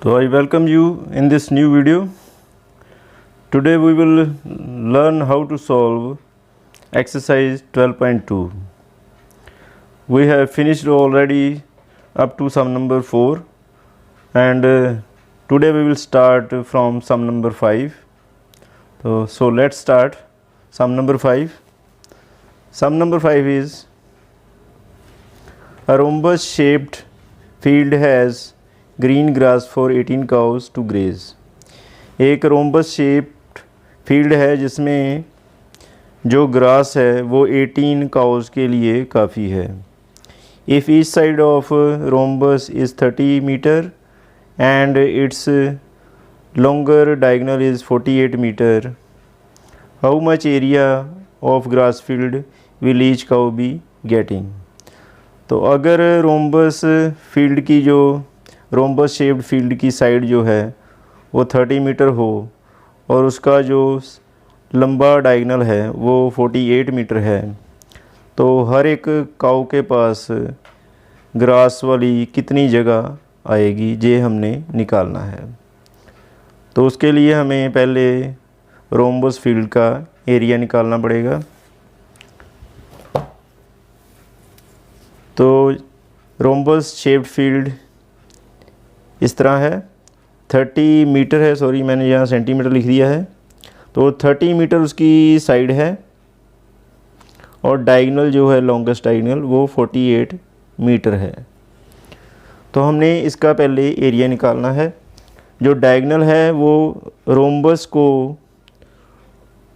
So I welcome you in this new video. Today we will learn how to solve exercise 12.2. We have finished already up to sum number 4 and today we will start from sum number 5. So let's start sum number 5. Sum number 5 is a rhombus shaped field has green grass for 18 cows to graze. एक rhombus shaped field है जिसमें जो grass है वो 18 cause के लिए काफ़ी है. If each side of rhombus is 30 metre and its longer diagonal is 48 metre, how much area of grass field will each cow be getting. तो अगर रोम्बस फील्ड की जो रोम्बस शेप्ड फील्ड की साइड जो है वो 30 मीटर हो और उसका जो लंबा डायगोनल है वो 48 मीटर है, तो हर एक काऊ के पास ग्रास वाली कितनी जगह आएगी ये हमने निकालना है. तो उसके लिए हमें पहले रोम्बस फील्ड का एरिया निकालना पड़ेगा. तो रोम्बस शेप्ड फील्ड इस तरह है. 30 मीटर है, सॉरी मैंने यहाँ सेंटीमीटर लिख दिया है. तो 30 मीटर उसकी साइड है और डायगोनल जो है लॉन्गेस्ट डायगोनल वो 48 मीटर है. तो हमने इसका पहले एरिया निकालना है. जो डायगोनल है वो रोम्बस को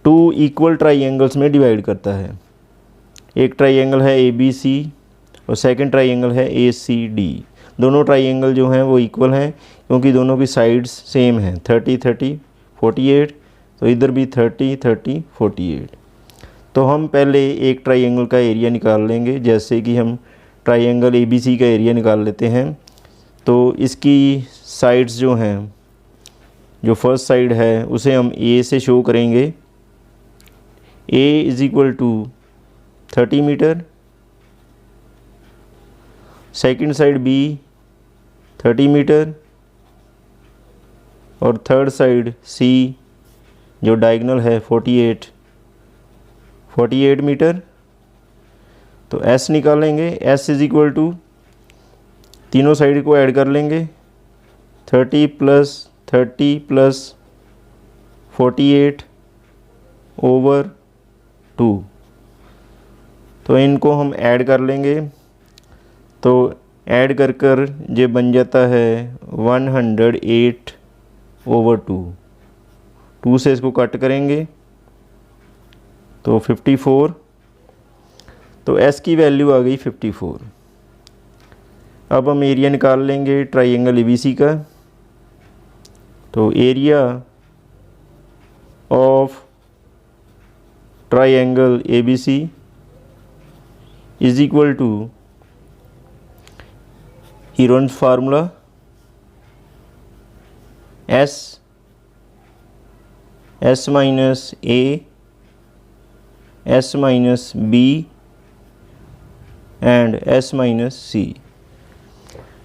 2 इक्वल ट्राइंगल्स में डिवाइड करता है. एक ट्राइंगल है ABC और सेकंड ट्राइंगल है ACD. दोनों ट्राइंगल जो हैं वो इक्वल हैं क्योंकि दोनों की साइड्स सेम हैं, 30 30 48. तो इधर भी 30 30 48. तो हम पहले एक ट्राइंगल का एरिया निकाल लेंगे. जैसे कि हम ट्राइंगल ABC का एरिया निकाल लेते हैं. तो इसकी साइड्स जो हैं, जो फर्स्ट साइड है उसे हम A से शो करेंगे. A is equal to 30 metre. Second side B 30 metre और थर्ड साइड C जो डायगोनल है 48 मीटर. तो S निकालेंगे. S इज़ इक्वल टू तीनों साइड को ऐड कर लेंगे. 30 प्लस 30 प्लस 48 ओवर 2. तो इनको हम ऐड कर लेंगे. तो ऐड कर कर ये बन जाता है 108 ओवर 2. 2 से इसको कट करेंगे तो 54. तो S की वैल्यू आ गई 54. अब हम एरिया निकाल लेंगे ट्राइंगल ABC का. तो area of triangle ABC is equal to Heron's formula S minus A S minus B and S minus C.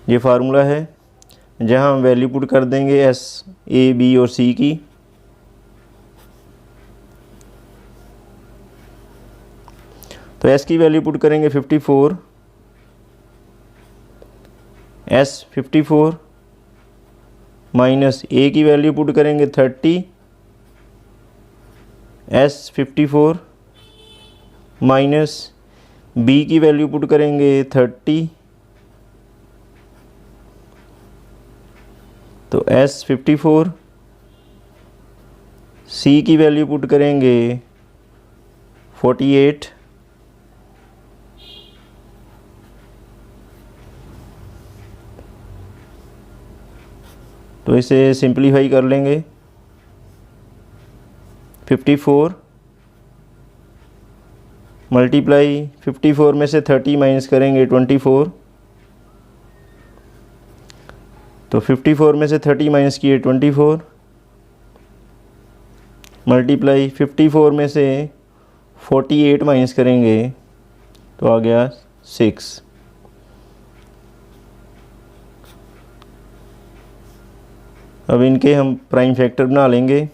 ये फार्मूला है जहाँ हम वैल्यू पुट कर देंगे S A B और C की. तो S की वैल्यू पुट करेंगे 54. S 54 माइनस A की वैल्यू पुट करेंगे 30. S 54 माइनस B की वैल्यू पुट करेंगे 30. तो S 54 C की वैल्यू पुट करेंगे 48. तो इसे सिंप्लीफाई कर लेंगे. 54 मल्टीप्लाई 54 में से 30 माइनस करेंगे 24. तो 54 में से 30 माइनस किए 24 मल्टीप्लाई 54 में से 48 माइनस करेंगे तो आ गया 6. अब इनके हम प्राइम फैक्टर बना लेंगे।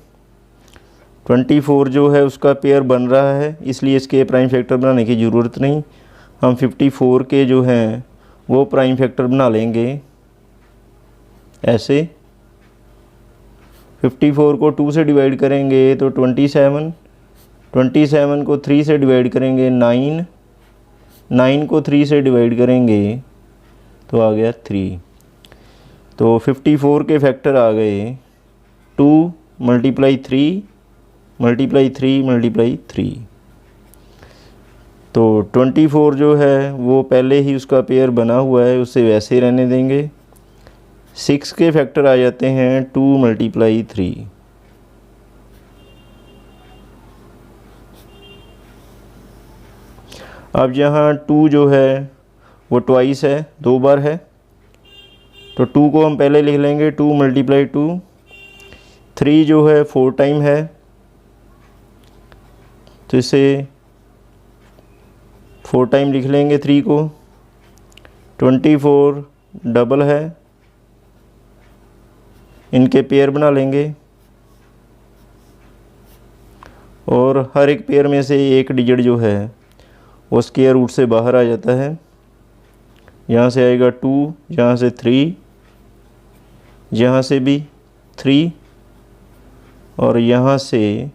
24 जो है उसका पेयर बन रहा है, इसलिए इसके प्राइम फैक्टर बनाने की ज़रूरत नहीं। हम 54 के जो हैं वो प्राइम फैक्टर बना लेंगे ऐसे। 54 को 2 से डिवाइड करेंगे तो 27, 27 को 3 से डिवाइड करेंगे 9, 9 को 3 से डिवाइड करेंगे तो आ गया 3। तो 54 के फैक्टर आ गए 2 मल्टीप्लाई 3 मल्टीप्लाई 3 मल्टीप्लाई 3। तो 24 जो है वो पहले ही उसका पेयर बना हुआ है, उसे वैसे ही रहने देंगे। 6 के फैक्टर आ जाते हैं 2 मल्टीप्लाई 3। अब यहाँ 2 जो है वो ट्वाइस है, 2 बार है, तो 2 को हम पहले लिख लेंगे 2 मल्टीप्लाई 2। 3 जो है 4 टाइम है, तो इसे 4 टाइम लिख लेंगे 3 को। 24 डबल है, इनके पेयर बना लेंगे और हर एक पेयर में से एक डिजिट जो है वो स्क्वायर रूट से बाहर आ जाता है। यहाँ से आएगा 2, यहाँ से 3, यहाँ से भी 3 और यहाँ से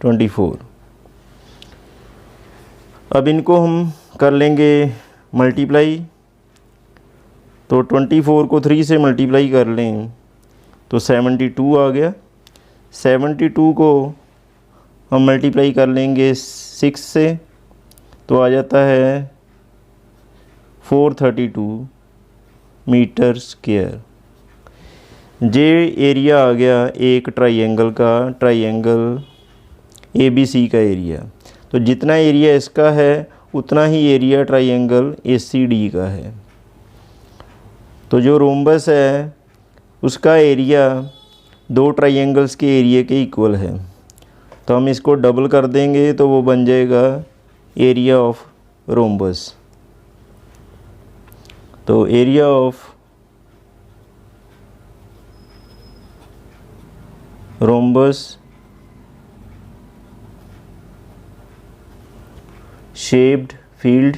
24। अब इनको हम कर लेंगे मल्टीप्लाई। तो 24 को 3 से मल्टीप्लाई कर लें तो 72 आ गया। 72 को हम मल्टीप्लाई कर लेंगे 6 से तो आ जाता है 432 मीटर स्क्वायर। जे एरिया आ गया एक ट्राइंगल का, ट्राइंगल ABC का एरिया। तो जितना एरिया इसका है उतना ही एरिया ट्राइंगल ACD का है। तो जो रोम्बस है उसका एरिया 2 ट्राइंगल्स के एरिया के इक्वल है, तो हम इसको डबल कर देंगे तो वो बन जाएगा एरिया ऑफ रोम्बस। तो area of rhombus shaped field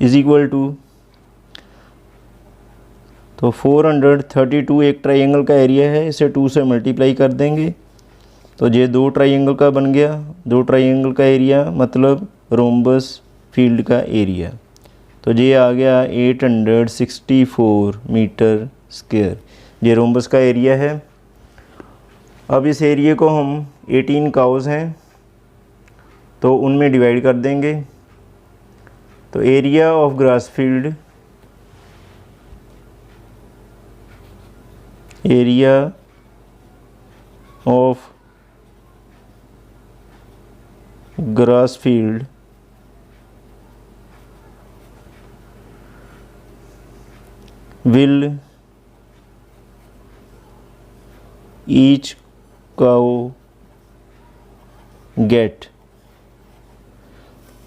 is equal to, तो 432 एक ट्राइंगल का एरिया है, इसे 2 से मल्टीप्लाई कर देंगे तो ये 2 ट्राइंगल का बन गया। 2 ट्राइंगल का एरिया मतलब रोम्बस फील्ड का एरिया। तो ये आ गया 864 मीटर स्क्वायर, ये रोम्बस का एरिया है। अब इस एरिया को हम 18 काउज हैं तो उनमें डिवाइड कर देंगे। तो area of grass field, area of grass field will each cow get,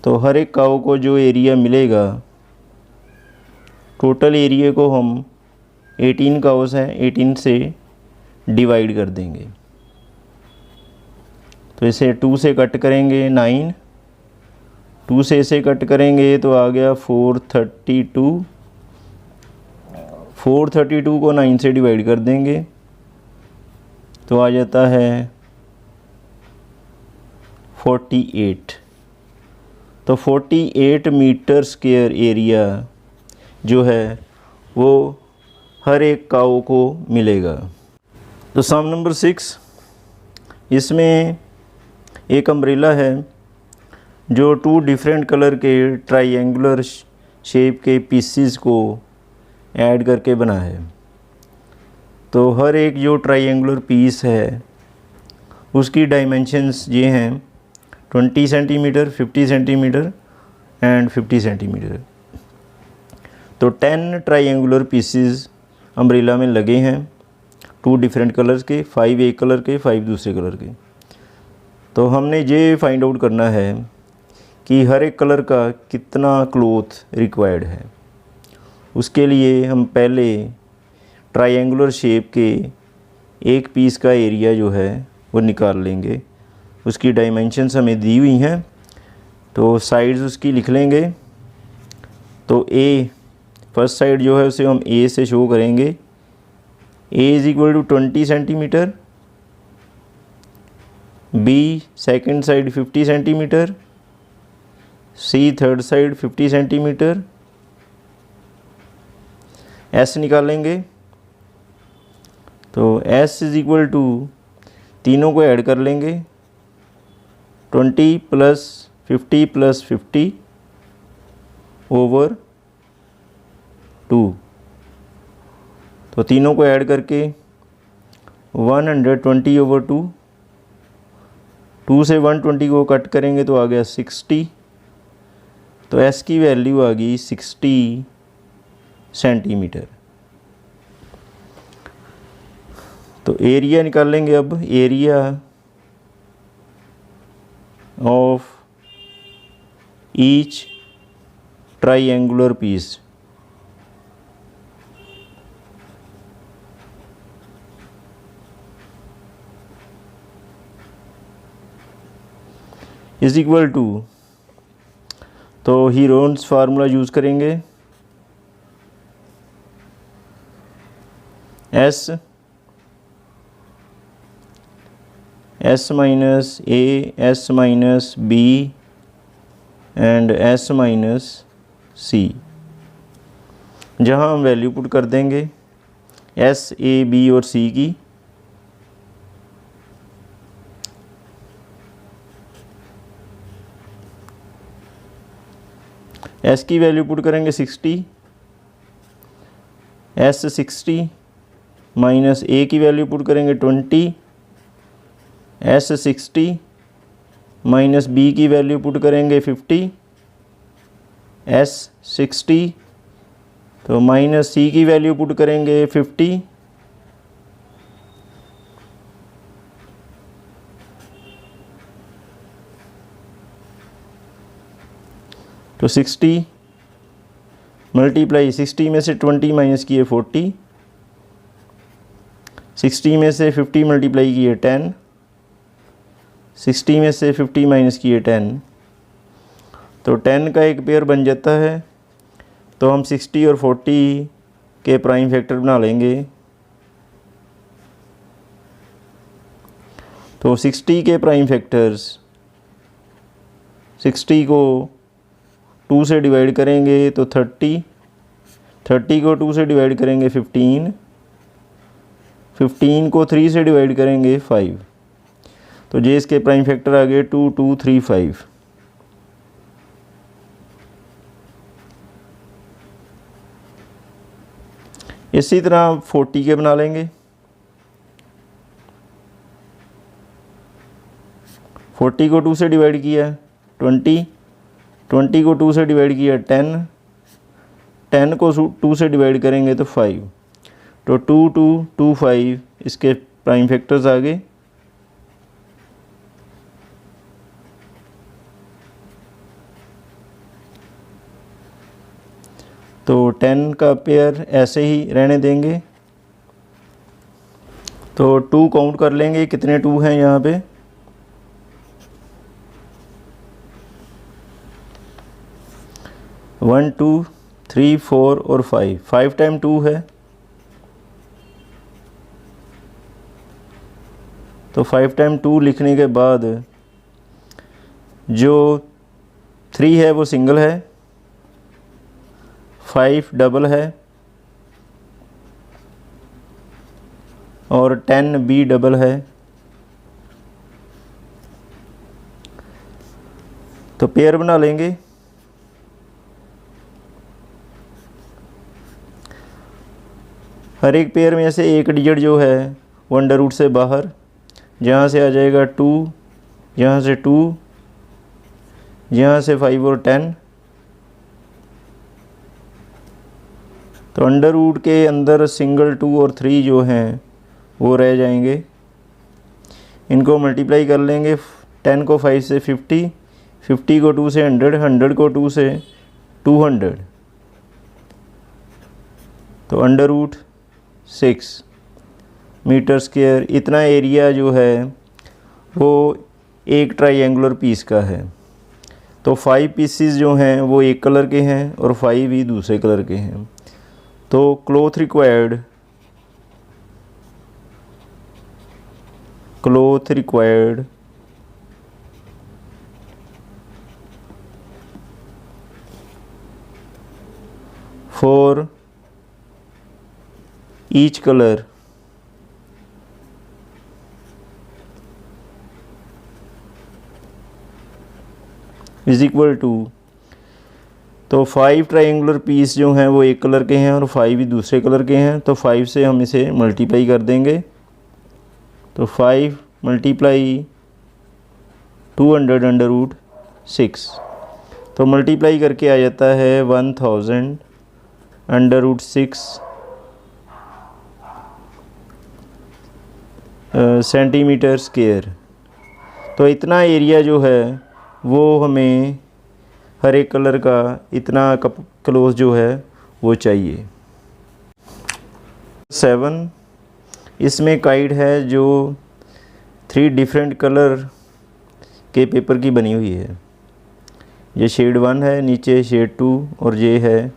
तो हर एक काऊ को जो एरिया मिलेगा, टोटल एरिया को हम 18 काउस हैं 18 से डिवाइड कर देंगे। तो इसे 2 से कट करेंगे 9, 2 से इसे कट करेंगे तो आ गया 432। 432 को 9 से डिवाइड कर देंगे तो आ जाता है 48। तो 48 मीटर स्क्वायर एरिया जो है वो हर एक काऊ को मिलेगा। तो सम नंबर 6, इसमें एक अम्ब्रेला है जो 2 डिफरेंट कलर के ट्राइंगुलर शेप के पीसीस को ऐड करके बना है। तो हर एक जो ट्राइंगुलर पीस है उसकी डायमेंशंस ये हैं 20 सेंटीमीटर, 50 सेंटीमीटर एंड 50 सेंटीमीटर। तो 10 ट्राइंगुलर पीसेस अम्ब्रेला में लगे हैं, 2 डिफरेंट कलर्स के, 5 एक कलर के, 5 दूसरे कलर के। तो हमने ये फाइंड आउट करना है कि हर एक कलर का कितना क्लॉथ रिक्वायर्ड है। उसके लिए हम पहले ट्रायंगुलर शेप के एक पीस का एरिया जो है वो निकाल लेंगे। उसकी डायमेंशंस हमें दी हुई हैं, तो साइड्स उसकी लिख लेंगे। तो ए फर्स्ट साइड जो है उसे हम ए से शो करेंगे। A is equal to 20 centimetre, B second side 50 centimetre, C third side 50 centimetre. S निकालेंगे, तो एस इज़ इक्वल टू तीनों को ऐड कर लेंगे, 20 प्लस 50 प्लस 50 ओवर 2। तो तीनों को ऐड करके 120 ओवर 2, 2 से 120 को कट करेंगे तो आ गया 60। तो एस की वैल्यू आ गई 60 सेंटीमीटर। तो एरिया निकालेंगे अब, area of each triangular piece. Is equal to, तो हीरोन्स फार्मूला यूज़ करेंगे, S minus A, S minus B and S minus C. जहाँ हम वैल्यू पुट कर देंगे एस, ए, बी और सी की। एस की वैल्यू पुट करेंगे 60, एस 60 माइनस ए की वैल्यू पुट करेंगे 20, एस 60 माइनस बी की वैल्यू पुट करेंगे 50, एस 60 तो माइनस सी की वैल्यू पुट करेंगे 50, तो 60 मल्टीप्लाई 60 में से 20 माइनस किए 40, 60 में से 50 मल्टीप्लाई किए 10, 60 में से 50 माइनस किए 10, तो 10 का एक पेयर बन जाता है। तो हम 60 और 40 के प्राइम फैक्टर बना लेंगे। तो 60 के प्राइम फैक्टर्स, 60 को 2 से डिवाइड करेंगे तो 30, 30 को 2 से डिवाइड करेंगे 15, 15 को 3 से डिवाइड करेंगे 5। तो जे इसके प्राइम फैक्टर आ गए 2, 2, 3, 5। इसी तरह 40 के बना लेंगे। 40 को 2 से डिवाइड किया 20, 20 को 2 से डिवाइड किया 10, 10 को 2 से डिवाइड करेंगे तो 5। तो 2, 2, 2, 5 इसके प्राइम फैक्टर्स आ गए। तो 10 का पेयर ऐसे ही रहने देंगे। तो 2 काउंट कर लेंगे, कितने 2 हैं यहाँ पे। 1, 2, 3, 4 और 5, 5 टाइम 2 है। तो 5 टाइम 2 लिखने के बाद जो 3 है वो सिंगल है, 5 डबल है और 10 बी डबल है। तो पेयर बना लेंगे। हर एक पेयर में से एक डिजिट जो है वो अंडर रूट से बाहर, जहाँ से आ जाएगा 2, यहाँ से 2, यहाँ से 5 और 10। तो अंडर रूट के अंदर सिंगल 2 और 3 जो हैं वो रह जाएंगे। इनको मल्टीप्लाई कर लेंगे, 10 को 5 से 50, 50 को 2 से 100, 100 को 2 से 200, तो √6 मीटर स्क्वायर। इतना एरिया जो है वो एक ट्राइंगुलर पीस का है। तो 5 पीसीस जो हैं वो एक कलर के हैं और 5 ही दूसरे कलर के हैं। तो cloth required for each colour is equal to, तो 5 ट्राइंगुलर पीस जो हैं वो एक कलर के हैं और 5 ही दूसरे कलर के हैं। तो 5 से हम इसे मल्टीप्लाई कर देंगे। तो 5 मल्टीप्लाई 200 √6, तो मल्टीप्लाई करके आ जाता है 1000 √6 सेंटीमीटर स्क्वायर। तो इतना एरिया जो है वो हमें हर एक कलर का इतना क्लोज जो है वो चाहिए। 7, इसमें काइट है जो 3 डिफरेंट कलर के पेपर की बनी हुई है। ये शेड 1 है, नीचे शेड 2 और ये है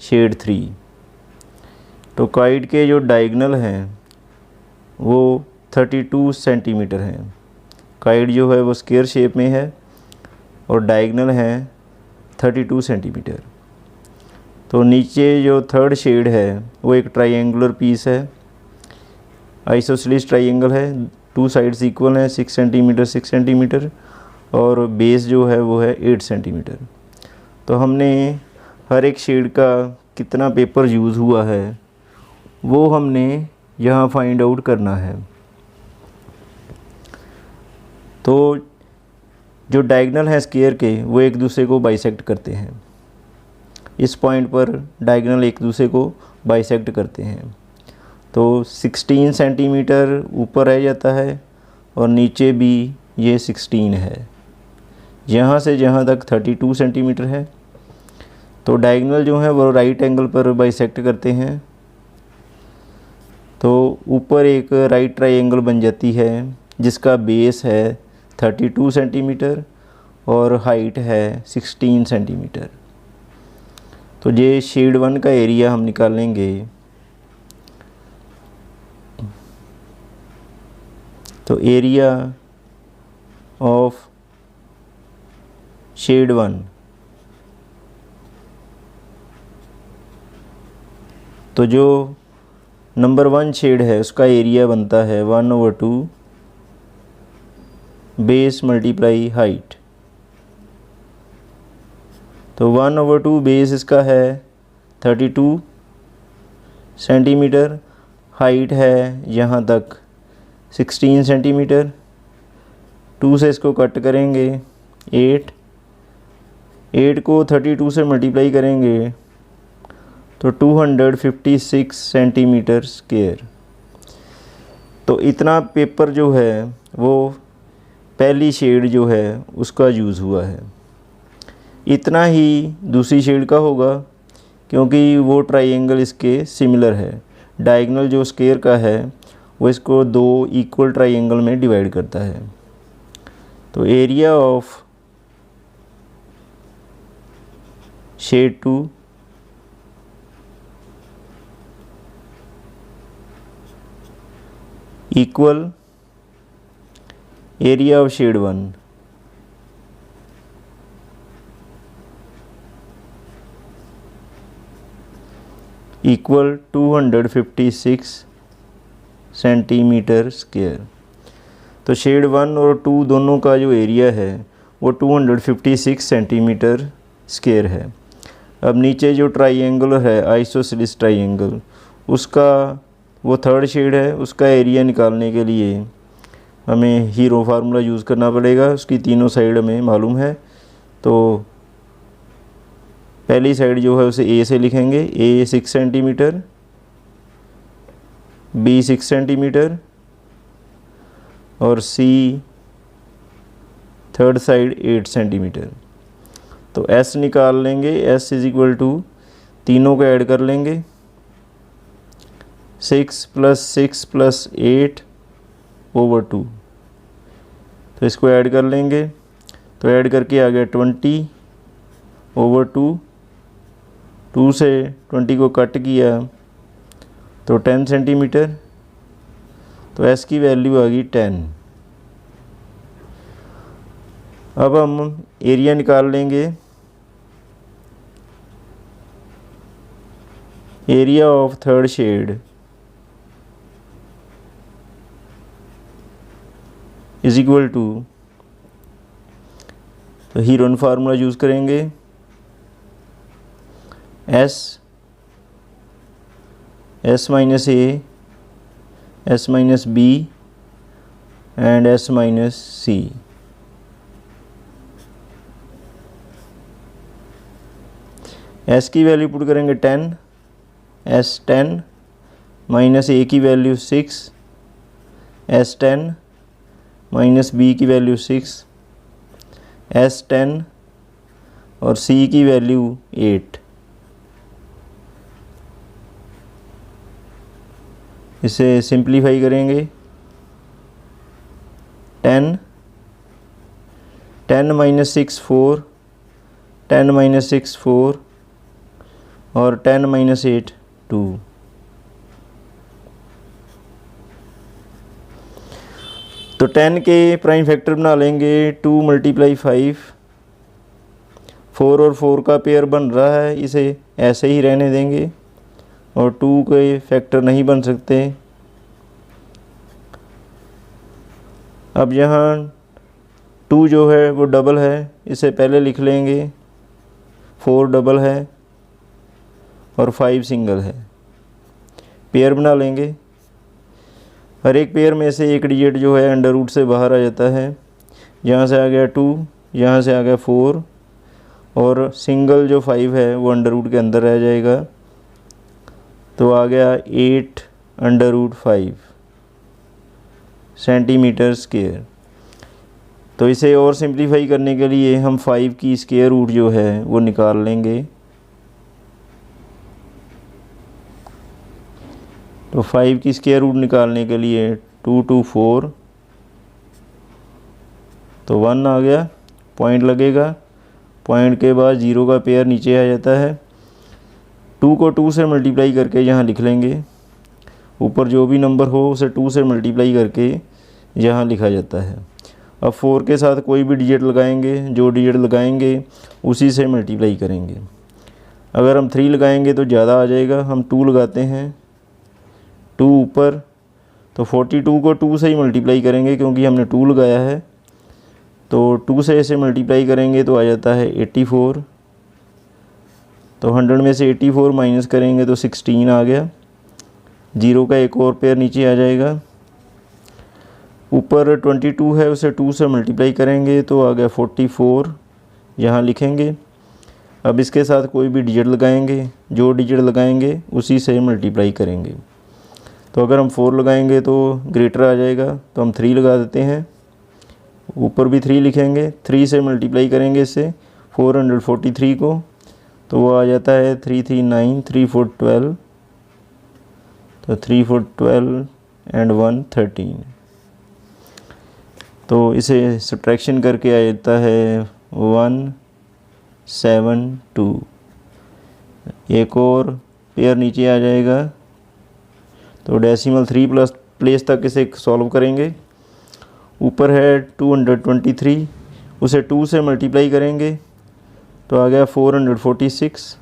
शेड 3। तो काइट के जो डायगोनल हैं वो 32 सेंटीमीटर हैं। काइट जो है वो स्क्वायर शेप में है और डायगोनल है 32 सेंटीमीटर। तो नीचे जो थर्ड शेड है वो एक ट्राइंगुलर पीस है, आइसोसेलेस ट्राइंगल है, 2 साइड्स इक्वल हैं, 6 सेंटीमीटर 6 सेंटीमीटर, और बेस जो है वो है 8 सेंटीमीटर। तो हमने हर एक शेड का कितना पेपर यूज़ हुआ है वो हमने यहाँ फाइंड आउट करना है। तो जो डायगोनल है स्क्वायर के वो एक दूसरे को बाइसेक्ट करते हैं। इस पॉइंट पर डायगोनल एक दूसरे को बाइसेक्ट करते हैं। तो 16 सेंटीमीटर ऊपर रह जाता है और नीचे भी ये 16 है। यहाँ से जहाँ तक 32 सेंटीमीटर है। तो डायगोनल जो है वो राइट एंगल पर बाइसेक्ट करते हैं। तो ऊपर एक राइट ट्राइंगल बन जाती है जिसका बेस है 32 सेंटीमीटर और हाइट है 16 सेंटीमीटर। तो ये शेड 1 का एरिया हम निकालेंगे। तो एरिया ऑफ शेड 1, तो जो नंबर 1 शेड है उसका एरिया बनता है 1/2 बेस मल्टीप्लाई हाइट। तो 1/2 बेस इसका है 32 सेंटीमीटर, हाइट है यहाँ तक 16 सेंटीमीटर। 2 से इसको कट करेंगे 8 को 32 से मल्टीप्लाई करेंगे तो 256 सेंटीमीटर स्क्वायर। तो इतना पेपर जो है वो पहली शेड जो है उसका यूज़ हुआ है। इतना ही दूसरी शेड का होगा क्योंकि वो ट्राइंगल इसके सिमिलर है। डायगोनल जो स्क्वायर का है वो इसको 2 इक्वल ट्राइंगल में डिवाइड करता है। तो area of shade 2 equal area of shade 1। Equal 256 centimetre square. तो शेड 1 और 2 दोनों का जो एरिया है वो 256 सेंटीमीटर स्क्वायर है। अब नीचे जो ट्राइंगल है आइसोसेलेस ट्राइंगल, उसका वो थर्ड शेड है, उसका एरिया निकालने के लिए हमें हीरो फार्मूला यूज़ करना पड़ेगा। उसकी तीनों साइड हमें मालूम है। तो पहली साइड जो है उसे ए से लिखेंगे। ए 6 सेंटीमीटर, बी 6 सेंटीमीटर और सी थर्ड साइड 8 सेंटीमीटर। तो S निकाल लेंगे, S इज इक्वल टू तीनों को ऐड कर लेंगे, 6 + 8/2। तो इसको ऐड कर लेंगे, तो ऐड करके आ गया 20/2। 2 से 20 को कट किया तो 10 सेंटीमीटर। तो S की वैल्यू आ गई 10। अब हम एरिया निकाल लेंगे। Area of third shade is equal to, तो हीरोन फार्मूला यूज़ करेंगे, S - A, S - B and S - C। S की वैल्यू पुट करेंगे 10, S 10 माइनस A की वैल्यू 6, S 10 माइनस B की वैल्यू 6, S 10 और C की वैल्यू 8। इसे simplify करेंगे, 10 - 6 4, 10 - 6 4 और 10 - 8 2। तो 10 के प्राइम फैक्टर बना लेंगे, 2 × 5, 4 और 4 का पेयर बन रहा है, इसे ऐसे ही रहने देंगे और 2 के फैक्टर नहीं बन सकते। अब यहाँ 2 जो है वो डबल है, इसे पहले लिख लेंगे, 4 डबल है और 5 सिंगल है। पेयर बना लेंगे, हर एक पेयर में से एक डिजिट जो है अंडर रूट से बाहर आ जाता है। यहाँ से आ गया 2, यहाँ से आ गया 4 और सिंगल जो 5 है वो अंडर रूट के अंदर रह जाएगा। तो आ गया 8/5 सेंटीमीटर स्क्वायर। तो इसे और सिंप्लीफाई करने के लिए हम 5 की स्क्वायर रूट जो है वो निकाल लेंगे। तो 5 की स्क्वायर रूट निकालने के लिए 2 × 4, तो 1 आ गया, पॉइंट लगेगा, पॉइंट के बाद 0 का पेयर नीचे आ जाता है। 2 को 2 से मल्टीप्लाई करके यहाँ लिख लेंगे, ऊपर जो भी नंबर हो उसे 2 से मल्टीप्लाई करके यहाँ लिखा जाता है। अब 4 के साथ कोई भी डिजिट लगाएंगे, जो डिजिट लगाएंगे उसी से मल्टीप्लाई करेंगे। अगर हम 3 लगाएंगे तो ज़्यादा आ जाएगा, हम 2 लगाते हैं, 2 ऊपर, तो 42 को 2 से ही मल्टीप्लाई करेंगे क्योंकि हमने 2 लगाया है। तो 2 से ऐसे मल्टीप्लाई करेंगे तो आ जाता है 84। तो 100 में से 84 माइनस करेंगे तो 16 आ गया, 0 का एक और पेयर नीचे आ जाएगा। ऊपर 22 है, उसे 2 से मल्टीप्लाई करेंगे तो आ गया 44, यहाँ लिखेंगे। अब इसके साथ कोई भी डिजिट लगाएंगे, जो डिजिट लगाएंगे उसी से मल्टीप्लाई करेंगे। तो अगर हम 4 लगाएंगे तो ग्रेटर आ जाएगा, तो हम 3 लगा देते हैं, ऊपर भी 3 लिखेंगे, 3 से मल्टीप्लाई करेंगे इससे 443 को, तो वो आ जाता है 3 3 9, 3 4 12, तो 3 4 12 एंड 1 13। तो इसे सब्ट्रैक्शन करके आ जाता है 1 7 2। एक और पेयर नीचे आ जाएगा, तो डेसिमल 3 प्लस प्लेस तक इसे सॉल्व करेंगे। ऊपर है 223, उसे 2 से मल्टीप्लाई करेंगे तो आ गया 446।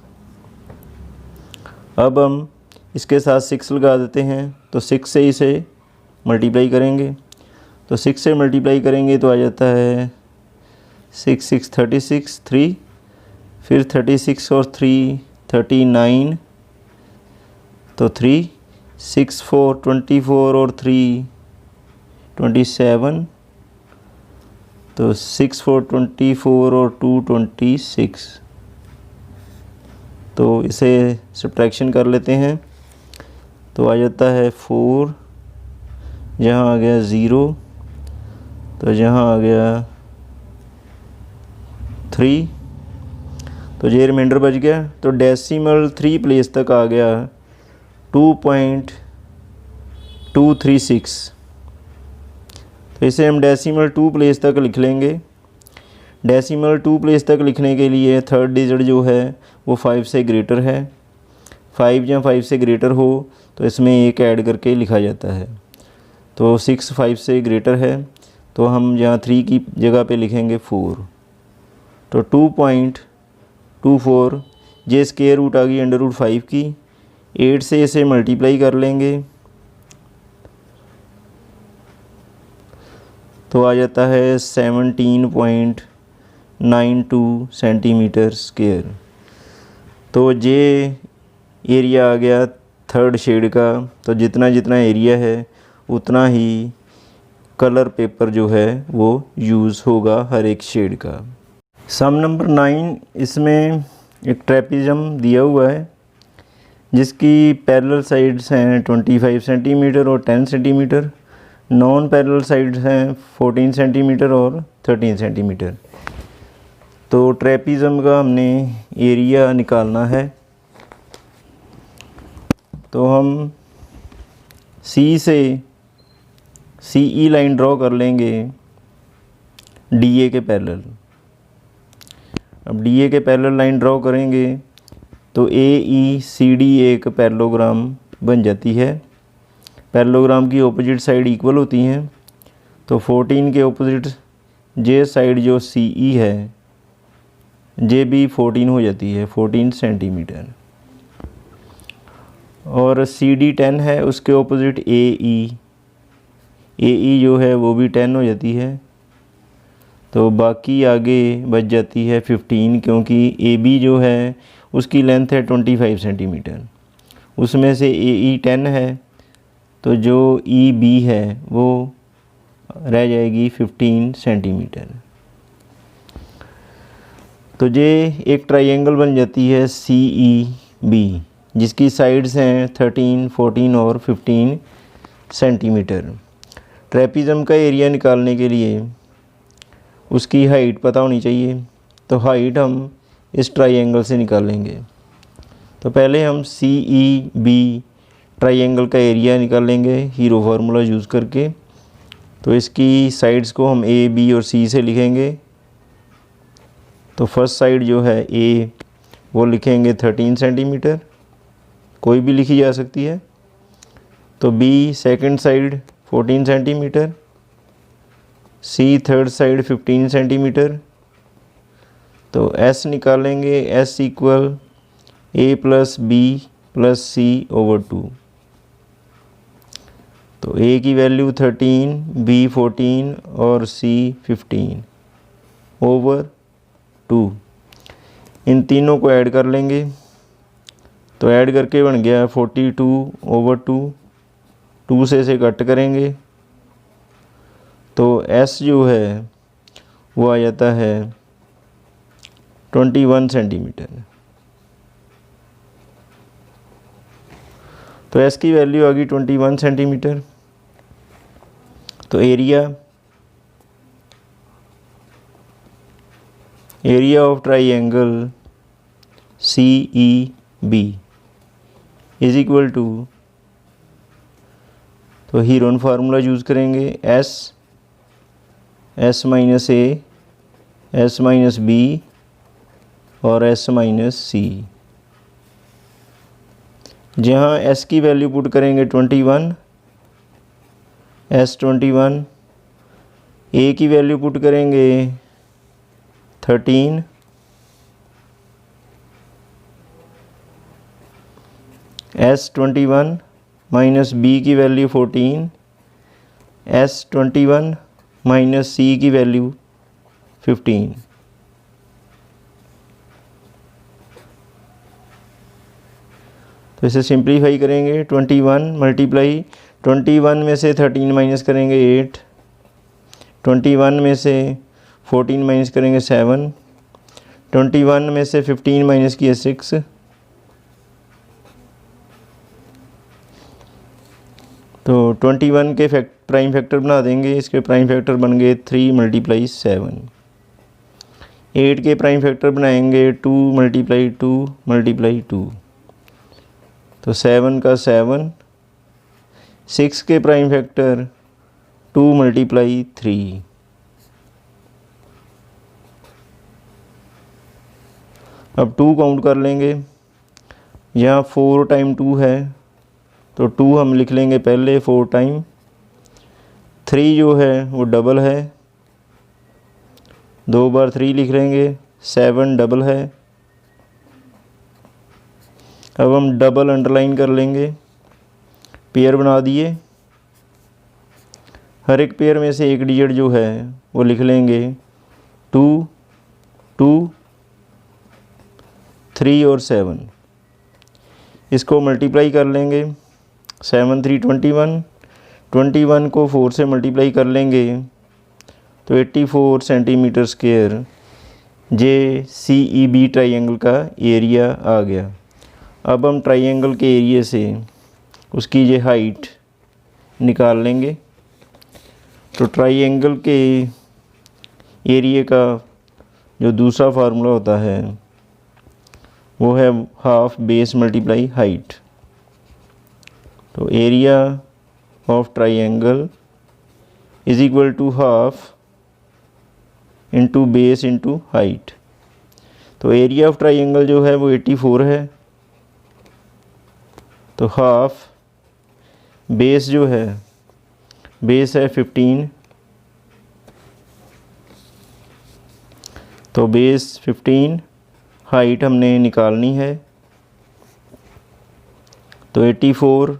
अब हम इसके साथ 6 लगा देते हैं, तो 6 से इसे मल्टीप्लाई करेंगे, तो 6 से मल्टीप्लाई करेंगे तो आ जाता है 6 6 36, 3, फिर 36 और 3 39, तो 3 6 4 24 और 3 27, तो 6 4 24 और 2 26। तो इसे सब्ट्रैक्शन कर लेते हैं, तो आ जाता है 4, यहाँ आ गया 0, तो यहाँ आ गया 3, तो ये रिमाइंडर बच गया। तो डेसिमल 3 प्लेस तक आ गया 2.236। तो इसे हम डेसिमल 2 प्लेस तक लिख लेंगे। डेसिमल 2 प्लेस तक लिखने के लिए थर्ड डिजिट जो है वो 5 से ग्रेटर है। 5 या 5 से ग्रेटर हो तो इसमें 1 ऐड करके लिखा जाता है। तो 6 5 से ग्रेटर है, तो हम यहाँ 3 की जगह पे लिखेंगे 4। तो 2.24, ये स्क्वायर रूट आ गई √5 की। 8 से इसे मल्टीप्लाई कर लेंगे तो आ जाता है 17.92 सेंटीमीटर स्क्वायर। तो ये एरिया आ गया थर्ड शेड का। तो जितना जितना एरिया है उतना ही कलर पेपर जो है वो यूज़ होगा हर एक शेड का। सम नंबर 9, इसमें एक ट्रेपिज्म दिया हुआ है जिसकी पैरेलल साइड्स हैं 25 सेंटीमीटर और 10 सेंटीमीटर। नॉन पैरेलल साइड्स हैं 14 सेंटीमीटर और 13 सेंटीमीटर। तो ट्रेपिज्म का हमने एरिया निकालना है। तो हम सी से CE लाइन ड्रॉ कर लेंगे DA के पैरेलल। अब DA के पैरेलल लाइन ड्रॉ करेंगे तो AECD एक पैरेललोग्राम बन जाती है। पैरेललोग्राम की ऑपोजिट साइड इक्वल होती हैं। तो 14 के ऑपोजिट जे साइड जो CE है जे भी 14 हो जाती है, 14 सेंटीमीटर। और CD 10 है, उसके ऑपोजिट AE जो है वो भी 10 हो जाती है। तो बाकी आगे बच जाती है 15, क्योंकि AB जो है उसकी लेंथ है 25 सेंटीमीटर, उसमें से AE 10 है, तो जो EB है वो रह जाएगी 15 सेंटीमीटर। तो ये एक ट्रायंगल बन जाती है CEB जिसकी साइड्स हैं 13, 14 और 15 सेंटीमीटर। ट्रेपिज्म का एरिया निकालने के लिए उसकी हाइट पता होनी चाहिए। तो हाइट हम इस ट्रायंगल से निकालेंगे। तो पहले हम CEB ट्रायंगल का एरिया निकालेंगे हीरो फार्मूला यूज़ करके। तो इसकी साइड्स को हम A, B और C से लिखेंगे। तो फर्स्ट साइड जो है A वो लिखेंगे 13 सेंटीमीटर, कोई भी लिखी जा सकती है। तो B second side 14 centimetre, C third side 15 centimetre. तो S निकालेंगे, S equal A + B + C / 2। तो A की वैल्यू 13, B 14 और C 15 / 2। इन तीनों को ऐड कर लेंगे। तो ऐड करके बन गया 42 / 2। 2 से इसे कट करेंगे तो S जो है वो आ जाता है 21 सेंटीमीटर। तो S की वैल्यू आ गई 21 सेंटीमीटर। तो area of triangle CEB is equal to, तो हीरोन फार्मूला यूज़ करेंगे S - A, S - B और S - C। जहाँ S की वैल्यू पुट करेंगे 21, S 21, A की वैल्यू पुट करेंगे 13, S 21 माइनस B की वैल्यू 14, S 21 माइनस C की वैल्यू 15। तो इसे सिंप्लीफाई करेंगे। 21 मल्टीप्लाई 21 में से 13 माइनस करेंगे 8, 21 में से 14 माइनस करेंगे 7, 21 में से 15 माइनस किया 6, तो 21 के प्राइम फैक्टर बना देंगे। इसके प्राइम फैक्टर बन गए 3 × 7। 8 के प्राइम फैक्टर बनाएंगे 2 मल्टीप्लाई 2 मल्टीप्लाई 2, तो 7 का 7। 6 के प्राइम फैक्टर 2 मल्टीप्लाई 3, अब 2 काउंट कर लेंगे। यहाँ 4 टाइम 2 है, तो 2 हम लिख लेंगे पहले 4 टाइम। 3 जो है वो डबल है, 2 बार 3 लिख लेंगे। 7 डबल है। अब हम डबल अंडरलाइन कर लेंगे, पेयर बना दिए। हर एक पेयर में से एक डिजिट जो है वो लिख लेंगे 2 2 3 और 7। इसको मल्टीप्लाई कर लेंगे। 7 3 21, 21 को 4 से मल्टीप्लाई कर लेंगे तो 84 सेंटीमीटर स्क्वायर JCEB ट्राइंगल का एरिया आ गया। अब हम ट्राइंगल के एरिया से उसकी ये हाइट निकाल लेंगे। तो ट्राइंगल के एरिया का जो दूसरा फार्मूला होता है वो है हाफ बेस मल्टीप्लाई हाइट। तो area of triangle is equal to half into base into height. तो एरिया ऑफ ट्राइंगल जो है वो 84 है, तो हाफ बेस जो है, बेस है 15, तो बेस 15, हाइट हमने निकालनी है तो 84,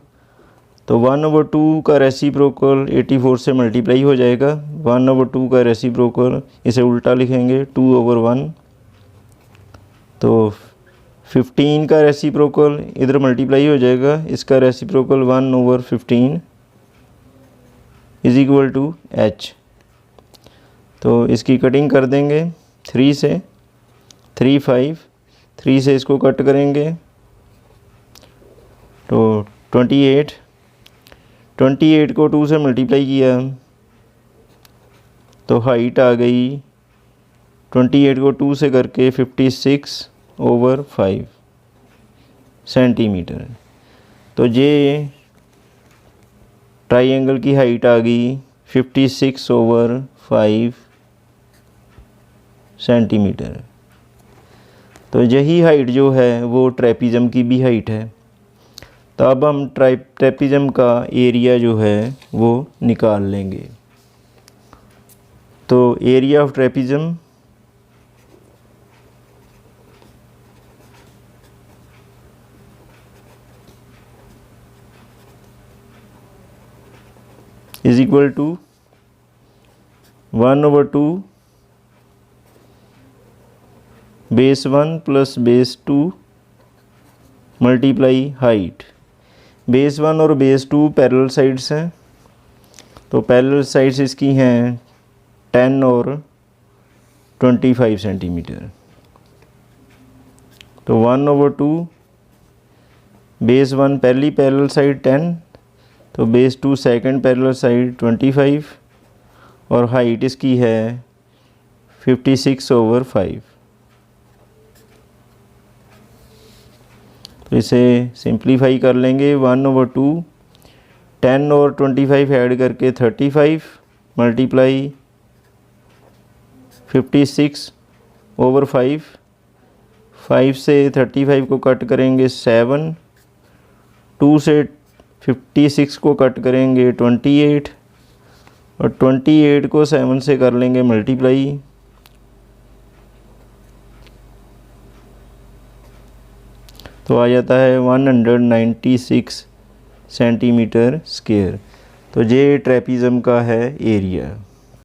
तो 1/2 का रेसिप्रोकल 84 से मल्टीप्लाई हो जाएगा। 1/2 का रेसिप्रोकल इसे उल्टा लिखेंगे 2/1, तो 15 का रेसिप्रोकल इधर मल्टीप्लाई हो जाएगा, इसका reciprocal 1/15 is equal to h। तो इसकी कटिंग कर देंगे 3 से, 3 5, 3 से इसको कट करेंगे तो 28, 28 को 2 से मल्टीप्लाई किया तो हाइट आ गई 28 को 2 से करके 56/5 सेंटीमीटर। तो ये ट्राइंगल की हाइट आ गई 56/5 सेंटीमीटर। तो यही हाइट जो है वो ट्रेपीज़म की भी हाइट है। तो अब हम ट्रेपीज़म का एरिया जो है वो निकाल लेंगे। तो area of trapezium is equal to 1/2 base 1 plus base 2 multiply height. Base 1 और बेस 2 पैरेलल साइड्स हैं, तो पैरेलल साइड्स इसकी हैं 10 और 25 सेंटीमीटर। तो 1/2 बेस 1 पहली पैरेलल साइड 10, तो बेस 2 सेकंड पैरेलल साइड 25 और हाइट इसकी है 56/5। तो इसे सिंप्लीफाई कर लेंगे। 1/2 10 और 25 ऐड करके 35 मल्टीप्लाई 56/5। 5 से 35 को कट करेंगे 7, 2 से 56 को कट करेंगे 28 और 28 को 7 से कर लेंगे मल्टीप्लाई, तो आ जाता है 196 सेंटीमीटर स्क्वायर। तो ये ट्रेपीज़म का है एरिया।